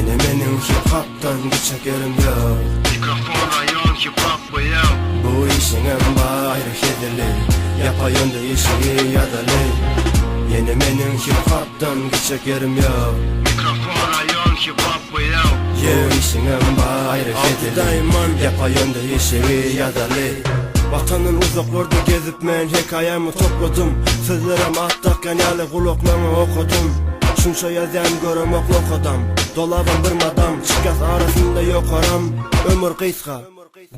Yine benim hip hop'tan geçecek yerim yok. Mikrofon rayon hip hop bu ya. Bu işin en bayrı hedeli, yapayım da işi yadalı. Yine benim hip hop'tan geçecek yerim yok. Mikrofon rayon hip hop bu ya. Bu işin en bayrı hedeli, yapayım da işi yadalı. Vatanın uzaklarda gezip men hikayemi topladım. Sözlerim attarken yalı kulaklarımı okudum. Şunça yazan görüm okluk adam. Dolabım bir madam, çıkas arasında yok aram. Ömür kıyska,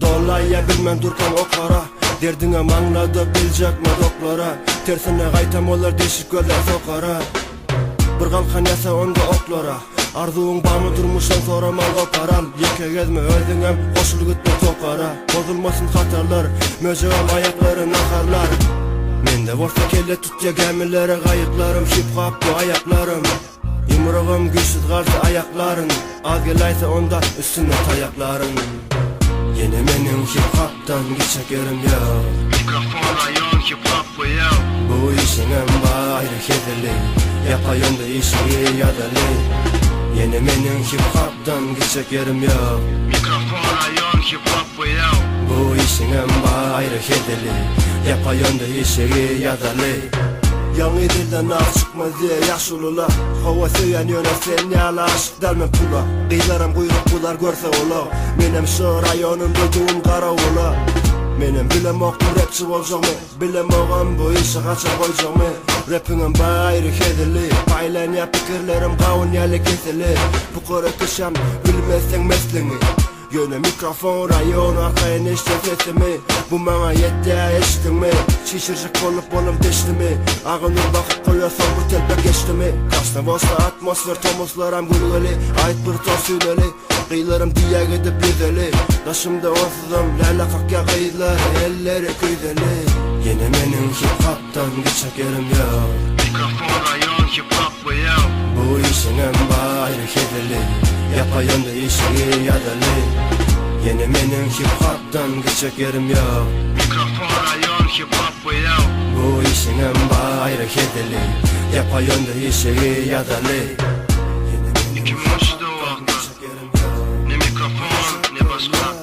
dolaya bilmem durkan okara. Derdine manladı bilecek mi doklara. Tersine gaytam olur deşik gözler sokara. Bir kalkan yasa onda oklara. Arzuğun bağımı durmuşan soramal koparal. Yeke gezme özüngem koşul gitme tokara. Bozulmasın hatarlar, möceğim ayakları nakarlar. Mende varsa kelle tut ya gemilere kayıklarım. Hip hop bu ayaklarım. Yumruğum güçsüz karşı ayakların. Az gelaysa onda üstüne tayakların. Yine benim hip hop'tan geçecek yerim yok. Mikrofon rayon hip hop bu ya. Bu işin en bayrı hedeli, yapayım da işi yadalı. Yine benim hip hop'tan geçecek yerim yok. Mikrofon rayon hip hop bu ya. Bu işin en bayrı hedeli, yapayım da işi yadalı. Yanı dilden az çıkmaz diye yaşlılar. Hava söylen yönetsen yala aşk derme pula. Kıylarım kuyruk bular görse ola. Benim şu rayonum dediğim kara ola. Benim bilem oktum rapçi olacak mı? Bilem oğam bu işe kaça koyacak mı? Rapinin bayrı hedeli, paylan ya fikirlerim kavun yerli kesili. Bu kore kışan bilmezsen mesleğini. Yöne mikrofon rayon arkaya neşte sesimi. Bu bana yetti eştin mi? Şişircik olup olum deşti mi? Ağınır bakıp koyuyorsan bu telpe geçti mi? Kaçta boşta atmosfer tomuzlarım gülgeli. Ait bir toz süneli. Kıyılarım diye gidip yüzeli. Taşımda onsuzum lala kakya kıyılar. Elleri küydeli. Yine benim hip hop'tan geçecek yerim yok. Mikrofon rayon hip hop bu ya. Bu işin en bayrı hedeli, yapayım da işi yadalı. Yine benim hip hop'tan geçecek yerim yok. Mikrofon rayon hip hop bu ya. Bu işin en bayrı hedeli, yapayım da işi yadalı. Yine benim İki hip hop'tan muştu o geçecek yerim yok. Ne mikrofon ne başka.